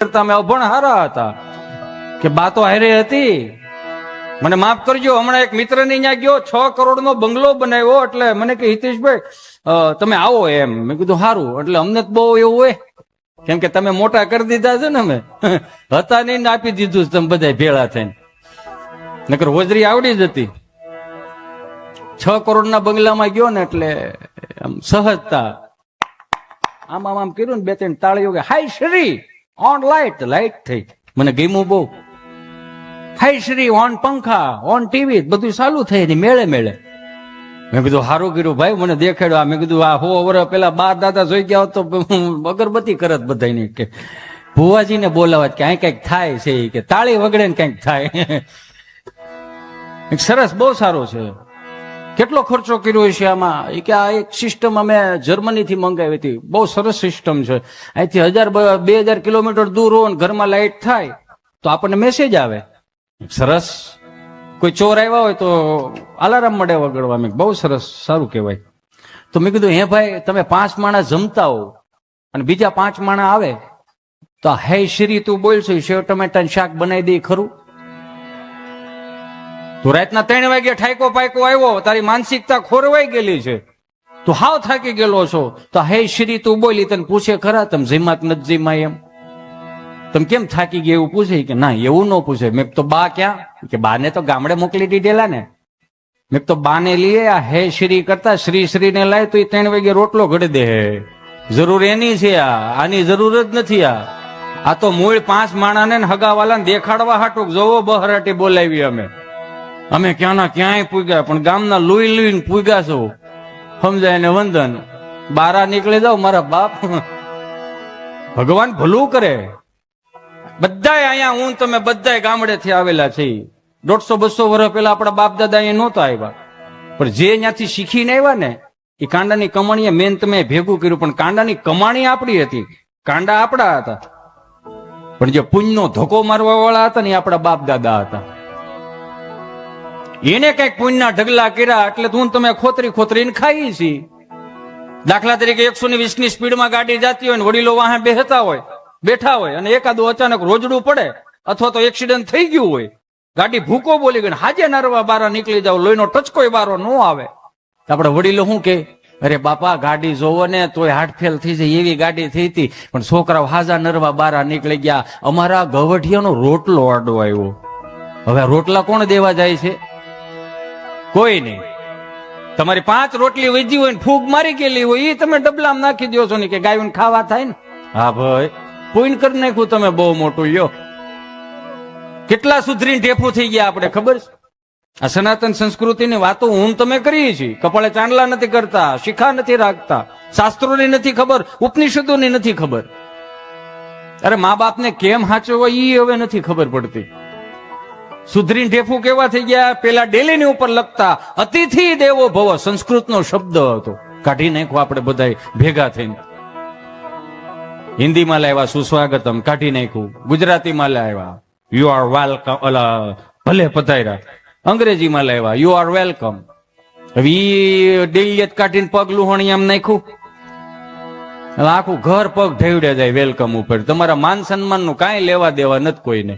અમે અભણ હારા હતા કે બા તો હારે હતી. મને માફ કરજો, હમણાં એક મિત્ર ની ત્યાં ગયો, 6 કરોડ નો બંગલો બનાવ્યો. એટલે મને કે હિતેશભાઈ તમે આવો એમ. મેં કીધું સારું. એટલે અમને તો બહુ એવું હોય, કેમ કે તમે મોટા કરી દીધા છે ને, અમે હતા નહીં ને આપી દીધું તમે બધા ભેળા થઈને. નકર હોજરી આવડી જ હતી. 6 કરોડ ના બંગલામાં ગયો ને એટલે આમ સહજતા આમ આમ આમ કર્યું ને 2-3 તાળીઓ કે હાય શ્રી ઓન લાઈટ થઈ. મને ગમ્યું બહુ. હાય શ્રી ઓન પંખા ઓન ટીવી બધું ચાલુ થઈ ને મેળે મેળે. મેં કીધું સારું કર્યું ભાઈ, મને દેખાડ્યું. મેં કીધું આ 100 વર્ષ પેલા બાર દાદા જોઈ ગયા હોત તો અગરબત્તી કરત બધાની કે ભુવાજીને બોલાવત કે આ કઈક થાય છે, કે તાળી વગડે ને કઈક થાય. સરસ, બહુ સારો છે. કેટલો ખર્ચો કર્યો છે આમાં? કે આ એક સિસ્ટમ અમે જર્મની થી મંગાવી હતી, બહુ સરસ સિસ્ટમ છે. અહીંથી 1000-2000 કિલોમીટર દૂર હો ઘરમાં લાઈટ થાય તો આપણને મેસેજ આવે. સરસ. કોઈ ચોર આવ્યા હોય તો અલાર્મ મળે વગડવા. મેં બહુ સરસ, સારું કહેવાય. તો મેં કીધું હે ભાઈ, તમે 5 માણસ જમતા હો અને બીજા 5 માણસ આવે તો હે શ્રી તું બોલશો સેવ ટમેટા શાક બનાવી દે ખરું? તું રાતના 3 વાગે ઠાયકો પાયકો આવ્યો, તારી માનસિકતા ખોરવાઈ ગયેલી છે, તું હાવ થાકી ગયેલો છો, તો હે શ્રી તું બોલી તને પૂછે ખરા તમે જમ્યા નથી જમ્યા એમ? તમે કેમ થાકી ગયા એવું પૂછે કે ના એવું ન પૂછે. મેં તો બા ક્યાં? કે બાને તો ગામડે મોકલી દીધેલા ને. મેં તો બાને લઈએ આ હે શ્રી કરતા શ્રી ને લાય તો એ 3 વાગે રોટલો ઘડી દે. જરૂર એની છે, આની જરૂર જ નથી. આ તો મૂળ 5 માણાને હગાવાલાને દેખાડવા હાટું જોવો બહરાટી બોલાવી. અમે ક્યાંના ક્યાંય પૂગ્યા, પણ ગામના લુઈ લુઈને પૂગ્યા છો. સમજાય ને વંદન. બારા નીકળી જાવ મારા બાપ, ભગવાન ભલું કરે. બધાય અહીંયા હું તમે બધાય ગામડેથી આવેલા છે. 150-200 વર્ષ પેલા આપણા બાપ દાદા અહીંયા નહોતા આવ્યા, પણ જે ત્યાંથી શીખીને આવ્યા ને એ કાંડાની કમાણીએ મેન તમે ભેગું કર્યું. પણ કાંડાની કમાણી આપણી હતી, કાંડા આપણા હતા, પણ જે પુણ્યનો ધોકો મારવા વાળા હતા ને એ આપણા બાપ દાદા હતા. એને કઈક પુણ્યના ઢગલા કર્યા એટલે તું તમે ખોતરીને ખાઈ છી. દાખલા તરીકે 120 ની સ્પીડમાં ગાડી જતી હોય ને વડીલો વાહે બેઠા હોય અને એકાદું અચાનક રોજડું પડે અથવા તો એક્સિડન્ટ થઈ ગયું હોય, ગાડી ભૂકો બોલી ગઈ, હાજે નરવા બારા નીકળી જાવ, લોહીનો ટચકોય બારો ન આવે. આપડે વડીલો શું કે, અરે બાપા ગાડી જોવો ને તોય હાર્ટ ફેલ થઈ જાય એવી ગાડી થઈ હતી, પણ છોકરાઓ હાજા નરવા બારા નીકળી ગયા. અમારા ગવઠિયાનો રોટલો અડવો આવ્યો. હવે રોટલા કોણ દેવા જાય છે? કોઈ નહીં. તમારી 5 રોટલી વધી હોય ને ફૂગ મારી ગયેલી હોય એ તમે ડબલામાં નાખી દો છો ને કે ગાયું ખાવા થાય ને. હા ભાઈ, પૂન કરી નાખ્યું તમે બહુ મોટું. યો કેટલા સુધરીને ઢેફું થઈ ગયા આપણે ખબર છે? આ સનાતન સંસ્કૃતિની વાતો હું તમે કરીએ છીએ. કપાળે ચાંદલા નથી કરતા, શિખા નથી રાખતા, શાસ્ત્રોની નથી ખબર, ઉપનિષદોની નથી ખબર. અરે મા બાપને કેમ સાચવવા એ હવે નથી ખબર પડતી. સુધરીને ઢેફું કેવા થઈ ગયા? પેલા ડેલીની ઉપર લખતા અતિથિ દેવો ભવ સંસ્કૃતનો શબ્દ હતો, કાઢી નાખો આપણે બધા ભેગા થઈને. હિન્દીમાં લાવ્યા સુસ્વાગતમ, કાઢી નાખ્યું. ગુજરાતીમાં લાવ્યા યુ આર વેલકમ, ભલે પધાર્યા. અંગ્રેજીમાં લાવ્યા યુ આર વેલકમ. હવે ડેલી કાઢીને પગ લુહણી આમ નાખ્યું, આખું ઘર પગ ઢેવડે જાય વેલકમ ઉપર. તમારા માન સન્માન નું કાંઈ લેવા દેવા નથી કોઈને.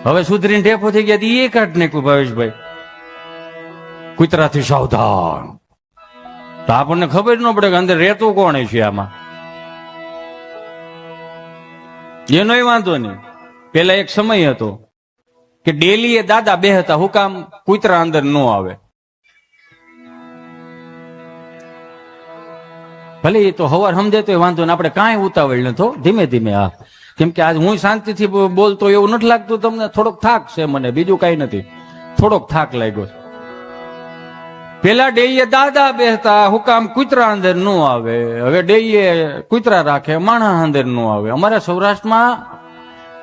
હવે સુધરીને ઢેફો થઈ ગયા એ કાઢ નાખ્યું. ભાવેશભાઈ કૂતરાથી સાવધાન. તો આપણને ખબર ન પડે કે અંદર રહેતું કોણ છે આમાં. એનોય વાંધો નહીં. પેલા એક સમય હતો કે ડેલી એ દાદા બે હતા, હું કામ કૂતરા અંદર ન આવે. ભલે એ તો હવાર સમજે તો વાંધો ને, આપણે કાંઈ ઉતાવળ નતો, ધીમે ધીમે. હા, કેમ કે આજ હું શાંતિથી બોલતો એવું નથી લાગતું તમને? થોડોક થાક છે મને, બીજું કઈ નથી, થોડોક થાક લાગ્યો. પેલા ડેઈએ દાદા બેસતા, હુકામ કૂતરા અંદર ન આવે. હવે ડેઈએ કૂતરા રાખે, માણસ અંદર ન આવે. અમારા સૌરાષ્ટ્રમાં,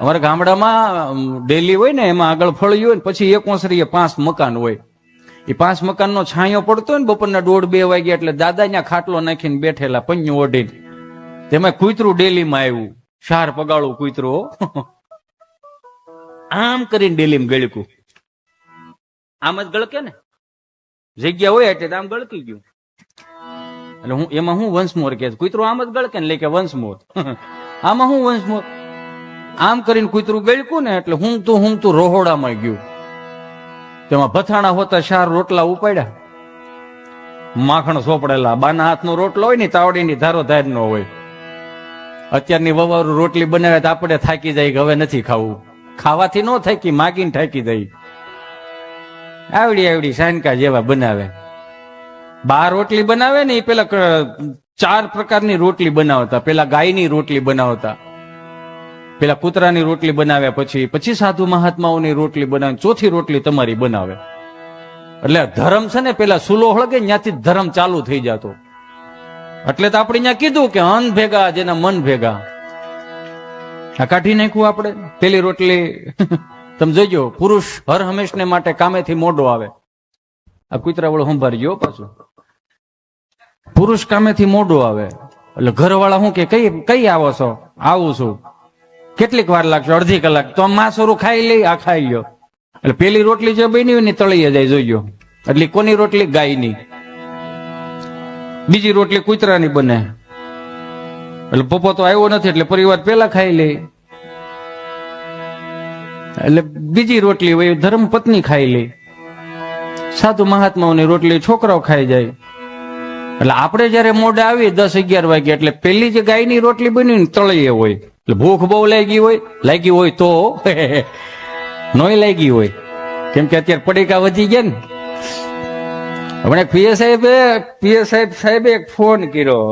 અમારા ગામડામાં ડેલી હોય ને એમાં આગળ ફળિયું હોય ને પછી એક ઓસરીએ 5 મકાન હોય. એ 5 મકાનનો છાંયો પડતો હોય ને બપોરના 1:30-2 વાગે એટલે દાદા ત્યાં ખાટલો નાખીને બેઠેલા પન્યું ઓઢીને. તેમાં કૂતરું ડેલીમાં આવ્યું, 4 પગાળું કૂતરું, આમ કરીને ડેલીમાં ગળકું. આમ જ ગળકે ને, જગ્યા હોય એટલે આમ ગળકી ગયું. એટલે હું એમાં હું વંશ મોર કે કૂતરો આમ જ ગળકે ને, લે કે વંશ મોર. આમાં હું વંશ મોર આમ કરીને કૂતરું ગળ્યું ને એટલે હું તું રોહોડામાં ગયું. તેમાં ભથાણા હોતા 4 રોટલા ઉપાડ્યા, માખણ સોપડેલા. બાના હાથનો રોટલો હોય ને તાવડીની ધારો ધાર નો હોય. અત્યારની વવારું રોટલી બનાવે તો આપણે થાકી જાય કે હવે નથી ખાવું. ખાવાથી ન થાકી, માગીને થાકી જાય. આવડી સાનકા જેવા બનાવે. 12 રોટલી બનાવે ને એ પેલા 4 પ્રકારની રોટલી બનાવતા. પેલા ગાયની રોટલી બનાવતા, પેલા કૂતરાની રોટલી બનાવ્યા, પછી સાધુ મહાત્માઓની રોટલી બનાવે, ચોથી રોટલી તમારી બનાવે. એટલે ધર્મ છે ને પેલા સુલો હળગે ત્યાંથી ધર્મ ચાલુ થઈ જતો. એટલે તો આપણે ત્યાં કીધું કે અન્ન ભેગા જેના મન ભેગા. આ કાઢી નાખ્યું આપણે પેલી રોટલી. તમે જોજો, પુરુષ હર હંમેશને માટે કામેથી મોડો આવે. આ કૂતરા વાળો સંભાળજો પાછું. પુરુષ કામેથી મોડો આવે એટલે ઘરવાળા શું કે કઈ આવો છો? આવું છું. કેટલીક વાર લાગશે? અડધી કલાક. તો માસોરું ખાઈ લઈ, આ ખાઈ લ્યો. એટલે પેલી રોટલી જે બની હોય ને તળીએ જાય. જોઈજો, એટલે કોની રોટલી? ગાયની. બીજી રોટલી કૂતરાની બને. એટલે પપ્પો તો આવ્યો નથી એટલે પરિવાર પેલા ખાઈ લે. એટલે બીજી રોટલી હોય ધર્મ પત્ની ખાઈ લે. સાધુ મહાત્માઓની રોટલી છોકરાઓ ખાઈ જાય. એટલે આપણે જયારે મોડે આવી 10-11 વાગે એટલે પેલી જે ગાયની રોટલી બની તળીએ હોય. એટલે ભૂખ બહુ લાગી હોય તો નોય લાગી હોય, કેમ કે અત્યારે પડીકા વધી ગયા ને. હમણાં પીએ સાહેબે એક ફોન કર્યો,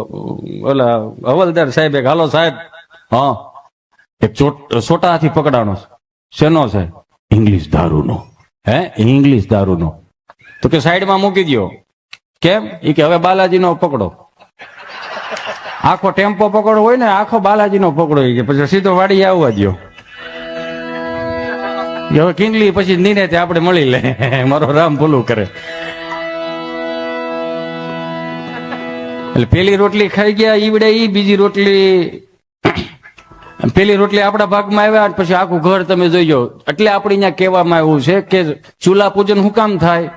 ઓલા હવલદાર સાહેબે, હાલો સાહેબ, હા એક છોટા હાથી પકડાનો. શેનો છે? ઇંગ્લિશ દારૂનો. હે? ઇંગ્લિશ દારૂનો. તો કે સાઈડમાં મૂકી દો. કેમ? એ કે હવે બાલાજીનો પકડો. આખો ટેમ્પો પકડો હોય ને, આખો બાલાજીનો પકડો. કે પછી સીધો વાડી આવવા દો. હવે કિંડલી પછી નિને આપણે મળી લે. મારો રામ ભૂલું કરે. એટલે પેલી રોટલી ખાઈ ગયા ઈવડે ઈ, બીજી રોટલી, પેલી રોટલી આપણા ભાગમાં આવ્યા પછી આખું ઘર તમે જોઈજો. એટલે આપણે અહીંયા કહેવામાં આવ્યું છે કે ચૂલા પૂજન શું કામ થાય?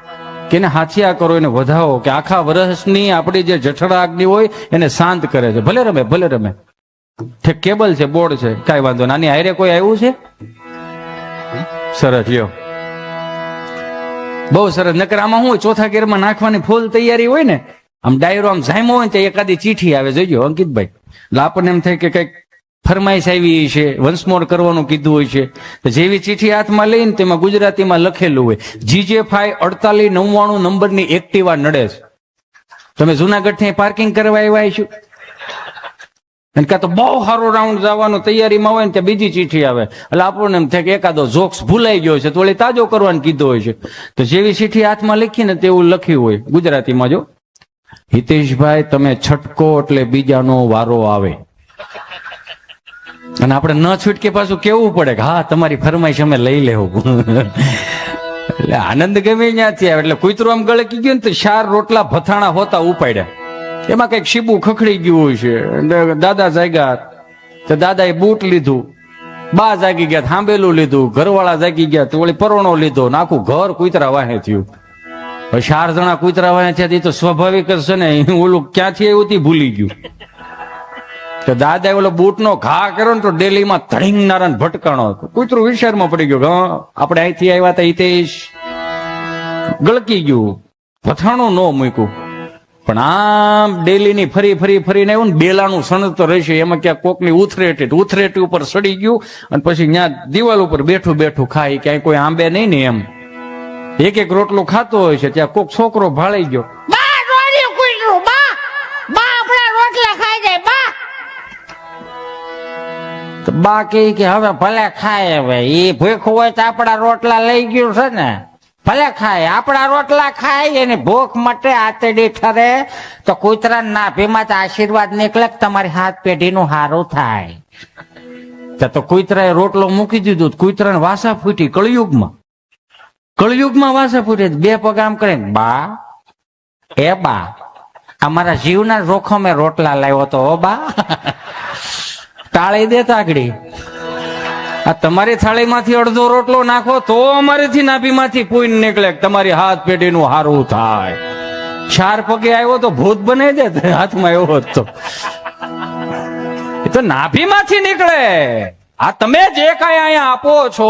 કે એને હાથિયા કરો, એને વધાવો, કે આખા વર્ષની આપણી જે જઠરા અગ્નિ હોય એને શાંત કરે છે. ભલે રમે. કેબલ છે, બોર્ડ છે, કઈ વાંધો નાની હારે કોઈ આવ્યું છે? સરસ, લ્યો, બહુ સરસ. નકર આમાં શું ચોથા ગેરમાં નાખવાની ફૂલ તૈયારી હોય ને, આમ ડાયરો આમ જામ્યો હોય ને એકાદી ચીઠી આવે. જોઈજો અંકિતભાઈ, એટલે આપણને એમ થાય કે કઈક ફરમાઈશ આવી છે, વંશમોર કરવાનું કીધું હોય છે. તો જેવી ચીઠી હાથમાં લઈને તેમાં ગુજરાતીમાં લખેલું હોય GJ5 4899 નંબરની એક્ટિવા નડે છે. તમે જુનાગઢ થી પાર્કિંગ કરવા આવ્યા છો, અને કાં તો બહુ સારો રાઉન્ડ જવાનું તૈયારીમાં હોય ને ત્યાં બીજી ચીઠી આવે. એટલે આપણને એમ થાય કે એકાદો જોક્સ ભૂલાઈ ગયો છે તો વળી તાજો કરવાનું કીધું હોય છે. તો જેવી ચીઠી હાથમાં લખીને તેવું લખ્યું હોય ગુજરાતીમાં. જો, હિતેશભાઈ તમે છટકો એટલે બીજાનો વારો આવે. અને આપણે ન છૂટકે પાછું કેવું પડે કે હા તમારી ફરમાઈશ અમે લઈ લેવું. એટલે આનંદ ગમે ત્યાંથી આવે. એટલે કૂતરું આમ ગળકી ગયું ને તો 4 રોટલા ભથાણા હોતા ઉપાડ્યા. એમાં કઈક શીબું ખખડી ગયું હોય છે. દાદા જાગ્યા તો દાદાએ બૂટ લીધું, બા જાગી ગયા થાંભેલું લીધું, ઘરવાળા જાગી ગયા તો વળી પરોણો લીધો, આખું ઘર કૂતરા વાહે થયું. 4 જણા કૂતરા વાહે થયા તો સ્વાભાવિક જ છે ને, ઓલું ક્યાંથી આવ્યું તે ભૂલી ગયું. તો દાદાએ ઓલો બૂટ નો ઘા કર્યો ને તો ડેલીમાં ધડીંગનારા ભટકાણો. કૂતરું વિચારમાં પડી ગયું, હા આપણે અહીંથી આવ્યા હતા હિતેશ. ગળકી ગયું, પથાણું ન મૂક્યું. પણ આમ ડેલીની ફરીને આવ્યું ને, બેલાનું સણત રહેશે એમાં ક્યાંક કોકની ઉથરેટી ઉપર સડી ગયું. અને પછી ત્યાં દિવાલ ઉપર બેઠું ખાય, ક્યાંય કોઈ આંબે નહીં ને એમ એક રોટલો ખાતો હોય છે, ત્યાં કોક છોકરો ભાળી ગયો. બા કે હવે ભલે ખાય, હવે એ ભૂખ હોય તો આપણા રોટલા લઈ ગયું છે ને, ભલે ખાય, આપણા રોટલા ખાય, એની ભૂખ મટે, આતડી ઠરે. તો કૂતરા નાભીમાં તો આશીર્વાદ નીકળે કે તમારી હાથ પેઢીનું હારું થાય. તો કૂતરાએ રોટલો મૂકી દીધું, કૂતરાને વાસા ફૂટી. કળયુગમાં વાસા ફૂટે. 2 પગ આમ કરે, બા અમારા જીવના જોખમે રોટલા લાવ્યો તો હો બા. ટાળી દેતા આગળ. આ તમારી થાળીમાંથી અડધો રોટલો નાખો તો અમારીથી નાભીમાંથી પૂઈને નીકળે તમારી હાથ પેઢીનું હારું થાય. 4 પગે આવ્યો તો ભૂત બનાવી દે હાથમાં આવ્યો હોત તો. એ તો નાભીમાંથી નીકળે. આ તમે જે કાંઈ અહીંયા આપો છો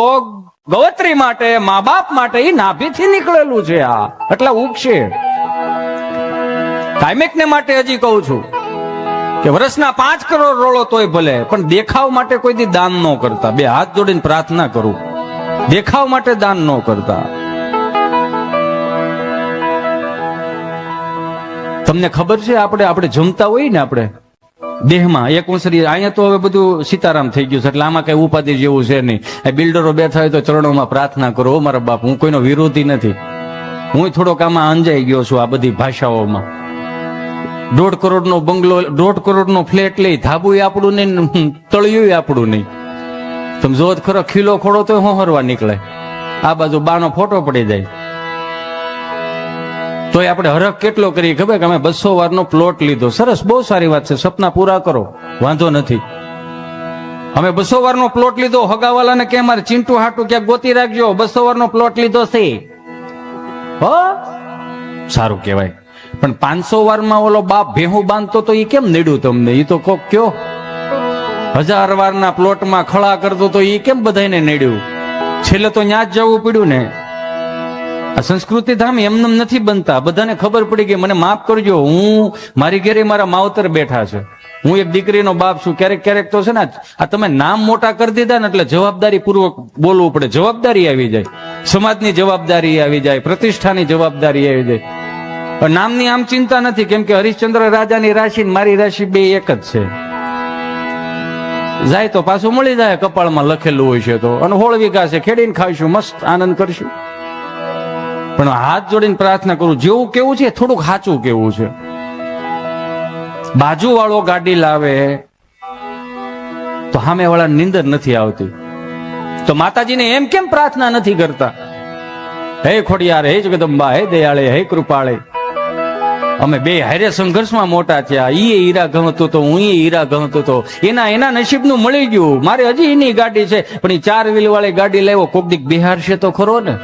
ગવત્રી માટે, મા બાપ માટે, એ નાભીથી નીકળેલું છે. આ એટલા ઉગશે. કાયમિક ને માટે હજી કહું છું કે વર્ષના 5 કરોડ રોળો તોય ભલે, પણ દેખાવ માટે કોઈ દી દાન ન કરતા. 2 હાથ જોડીને પ્રાર્થના કરું, દેખાવ માટે દાન ન કરતા. તમને ખબર છે આપણે જમતા હોય ને, આપણે દેહમાં એક ઉંસરી, અહીંયા તો હવે બધું સીતારામ થઈ ગયું છે એટલે આમાં કઈ ઉપાધિ જેવું છે નહીં. બિલ્ડરો બેઠા હોય તો ચરણોમાં પ્રાર્થના કરો. મારા બાપ, હું કોઈનો વિરોધી નથી. હું થોડોક આમાં અંજાઈ ગયો છું આ બધી ભાષાઓમાં. 1.5 કરોડનો બંગલો, 1.5 કરોડનો ફ્લેટ લઈ, ધાબુ આપણું નહીં, તળિયું આપણું નહીં. તમે જો ખરો ખીલો ખોડો તો હોહરવા નીકળે. આ બાજુ બાનો ફોટો પડી જાય. તો આપણે હરખ કેટલો કરીએ ખબર કે અમે 200 વારનો પ્લોટ લીધો. સરસ, બહુ સારી વાત છે, સપના પૂરા કરો, વાંધો નથી. અમે 200 વારનો પ્લોટ લીધો. હગાવાલાને કે મારે ચિંટુ હાટુ ક્યાંક ગોતી રાખજો, 200 વારનો પ્લોટ લીધો છે. હો, સારું કહેવાય. પણ 500 વારમાં ઓલો બાપ ભેહું બાંધતો તો એ કેમ નડ્યું તમને? એ તો કોક કયો. 1000 વારના પ્લોટમાં ખળા કરતો તો એ કેમ બધાને નડ્યું? છેલ્લે તો ન્યા જ જવું પડ્યું ને. આ સંસ્કૃતિ ધામ એમનેમ નથી બનતા. બધાને ખબર પડી ગઈ. મને માફ કરજો, હું મારી ઘરે મારા માવતર બેઠા છે, હું એક દીકરીનો બાપ છું. ક્યારેક ક્યારેક તો છે ને આ તમે નામ મોટા કરી દીધા ને એટલે જવાબદારી પૂર્વક બોલવું પડે. જવાબદારી આવી જાય, સમાજની જવાબદારી આવી જાય, પ્રતિષ્ઠાની જવાબદારી આવી જાય. પણ નામની આમ ચિંતા નથી, કેમ કે હરિશ્ચંદ્ર રાજાની રાશિ ને મારી રાશિ બે એક જ છે. જાય તો પાછું મળી જાય, કપાળમાં લખેલું હોય છે તો. અને 16 વીઘા છે, ખેડીને ખાઈશું, મસ્ત આનંદ કરશું. પણ હાથ જોડીને પ્રાર્થના કરું, જેવું કેવું છે થોડુંક સાચું કેવું છે. બાજુ વાળો ગાડી લાવે તો સામે વાળા નીંદર નથી આવતી, તો માતાજીને એમ કેમ પ્રાર્થના નથી કરતા? હે ખોડિયાર, હે જગદંબા, હે દયાળે, હે કૃપાળે. અમે બે હારે સંઘર્ષમાં મોટા થયા. ઈ હીરા ગમતો તો, હું હીરા ગમતો તો. એના નસીબનું મળી ગયું. મારે હજી એની ગાડી છે, પણ એ 4 વ્હીલ વાળી ગાડી લેવો કોક દીક બિહાર છે તો ખરો ને.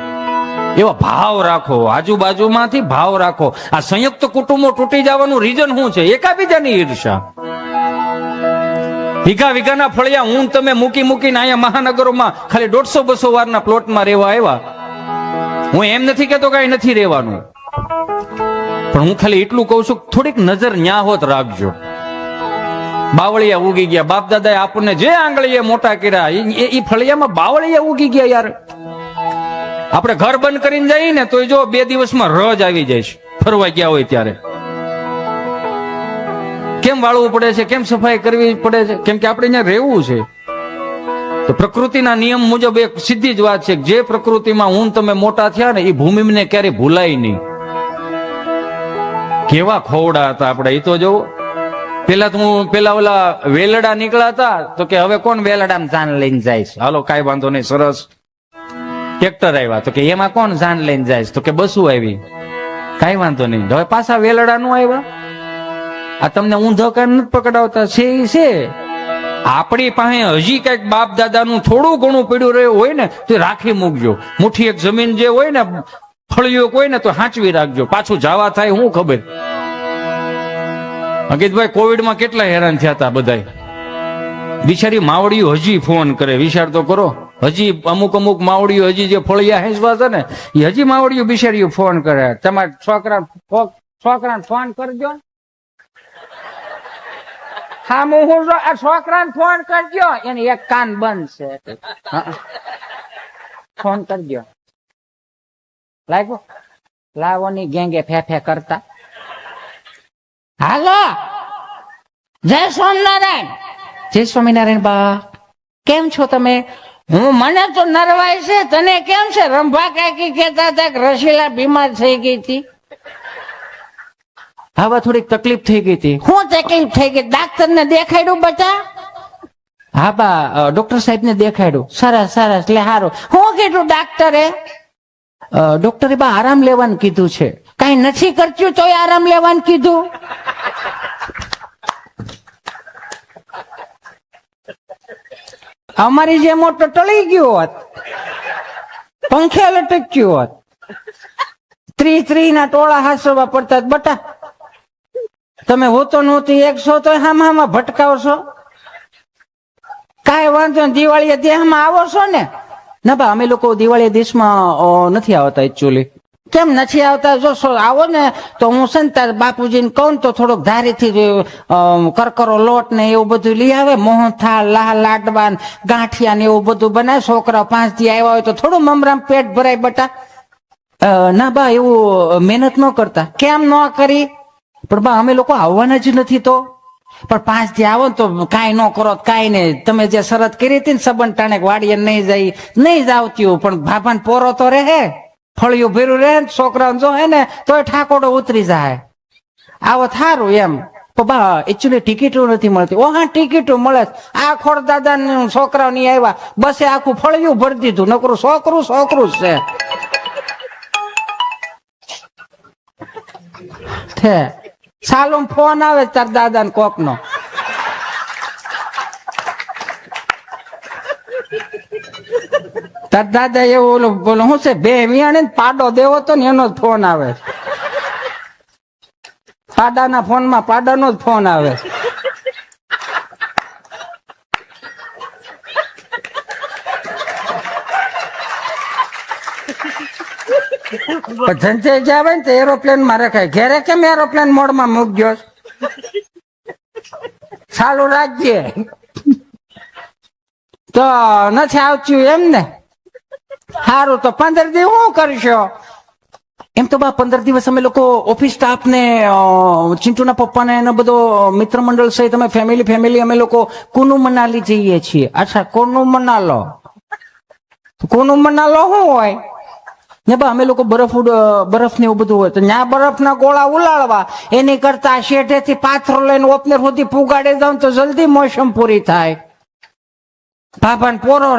એવા ભાવ રાખો, આજુબાજુમાંથી ભાવ રાખો. આ સંયુક્ત કુટુંબો તૂટી જવાનું રીઝન શું છે? એકાબીજાની ઈર્ષા. વીઘાના ફળિયા હું તમે મૂકીને અહીંયા મહાનગરોમાં ખાલી 150-200 વારના પ્લોટમાં રહેવા આવ્યા. હું એમ નથી કેતો કઈ નથી રહેવાનું, પણ હું ખાલી એટલું કઉ છું, થોડીક નજર ન્યા હોત રાખજો. બાવળિયા ઉગી ગયા. બાપ દાદાએ આપણને જે આંગળીએ મોટા કર્યા, એ ફળિયામાં બાવળિયા ઉગી ગયા યાર. આપણે ઘર બંધ કરીને જઈએ ને તો જો 2 દિવસમાં રજ આવી જાય છે, ફરવા ગયા હોય ત્યારે. કેમ વાળવું પડે છે, કેમ સફાઈ કરવી પડે છે? કેમ કે આપણે અહીંયા રહેવું છે. તો પ્રકૃતિના નિયમ મુજબ એક સીધી જ વાત છે, જે પ્રકૃતિમાં હું તમે મોટા થયા ને એ ભૂમિને ક્યારે ભૂલાય નહીં. કેવા ખોવડા હતા આપણે, એ તો જોવો. પેલા ઓલા વેલડા નીકળ્યા હતા તો કે હવે કોણ વેલડામાં જાન લઈને જાય છે? હાલો કાંઈ વાંધો નહીં, સરસ. ટ્રેક્ટર આવ્યા તો કે એમાં કોણ જાન લઈને જાય છે? તો કે બસું આવી. કાંઈ વાંધો નહીં. હવે પાછા વેલડા નું આવ્યા. આ તમને ઊંધો કામ નથી પકડાવતા છે. એ છે આપણી પાસે હજી કઈક બાપ દાદાનું થોડું ઘણું પડ્યું રહ્યું હોય ને તો રાખી મૂકજો. મુઠ્ઠી એક જમીન જે હોય ને, ફળિયું હોય ને, તો સાચવી રાખજો. પાછું જવા થાય શું ખબર. અંકિતભાઈ, કોવિડમાં કેટલા હેરાન થયા હતા બધા. બિચારી માવડીઓ હજી ફોન કરે, વિચાર તો કરો. હજી અમુક માવડીઓ હજી જે ફળિયા હેંચવા છે ને, એ હજી માવડીઓ બિચારીઓ ફોન કરે. તમારા છોકરાને ફોન કરજો. હા, હું છોકરાને ફોન કરજો. એની એક કાન બંધ છે, ફોન કરજો. લાવોની ગેંગે ફે કરતા. હાલો, જય સ્વામિનારાયણ. જય સ્વામિનારાયણ બા, કેમ છો તમે? મને તો નરવાય છે, તને કેમ છે? રંભા કાકી કહેતા હતા કે રસીલા બીમાર થઈ ગઈ હતી. હવે થોડીક તકલીફ થઈ ગઈ હતી. શું તકલીફ થઈ ગઈ? ડાક્ટર ને દેખાડ્યું બતા? હા બા, ડોક્ટર સાહેબ ને દેખાડ્યું. સરસ. એટલે સારું. શું કીધું ડાક્ટરે? ડોક્ટરે બા આરામ લેવાનું કીધું છે. કઈ નથી કરતું તોય આરામ લેવાનું કીધું. અમારી જે મોટો ટળી ગયો હોત, પંખે લટક્યો હોત, 30 ના ટોળા હાસવા પડતા બટા. તમે હોતો નહોતી 100 તો હામાં ભટકાવશો. કાંઈ વાંધો નહીં, દિવાળીએ દેહમાં આવો છો ને? ના બા, અમે લોકો દિવાળી દેશમાં નથી આવતા એકચ્યુઅલી. કેમ નથી આવતા? જો આવો ને તો હું છે ને તાર બાપુજીને કહું ને તો થોડોક ધારીથી કરકરો લોટ ને એવું બધું લઈ આવે, મોહનથાળ, લાડવા, ગાંઠિયા ને એવું બધું બનાવે. છોકરા 5 દી આવ્યા હોય તો થોડું મમરામ પેટ ભરાય બટા. ના બા, એવું મહેનત ન કરતા. કેમ ન કરી? પણ બા, અમે લોકો આવવાના જ નથી. તો પણ 5 દી આવો ને તો કાંઈ ન કરો, કાંઈ નહીં. તમે જે શરત કરી હતી ને સબન ટાણે વાડીએ નહીં જ આવતી, પણ ભાભાને પોરો તો રહે, ફળિયું ભેરું રહે, છોકરાને જો હે ને તો ઠાકોડો ઉતરી જાય. આવો થારું એમ. બા, એકચ્યુઅલી ટિકિટો નથી મળતી. ઓ હા, ટિકિટો મળે. આ ખોડ દાદા છોકરાઓ નહીં આવ્યા, બસે આખું ફળિયું ભરી દીધું. નકરું છોકરું જ છે. સાલું ફોન આવે તાર દાદા ને કોક નો. તાર દાદા એવું બોલો શું છે, બે વિયાણે પાડો દેવો તો ને એનો જ ફોન આવે. પાડાના ફોનમાં પાડાનો જ ફોન આવે. ધંધે જાવે ને તો એરોપ્લેન માં રખાય. ઘેરે કેમ એરોપ્લેન મોડમાં મૂકજો? ચાલુ રાખજે. તો નથી આવતું એમ ને? સારું, તો 15 દિવસ શું કરશો? એમ તો બા 15 દિવસ અમે લોકો ઓફિસ સ્ટાફ ને ચિંટુના પપ્પાને એનો બધો મિત્ર મંડળ સહિત અમે ફેમિલી અમે લોકો કુનુ મનાલી જઈએ છીએ. અચ્છા, કુનુ મનાલો શું હોય ને બા? અમે લોકો બરફ ને એવું બધું હોય તો ત્યાં બરફના ગોળા ઉલાળવા, એની કરતા શેઠેથી પાથરો લઈને ઓપનર સુધી પુગાડે જાવ તો જલ્દી મોસમ પૂરી થાય. ભાભાને પોરો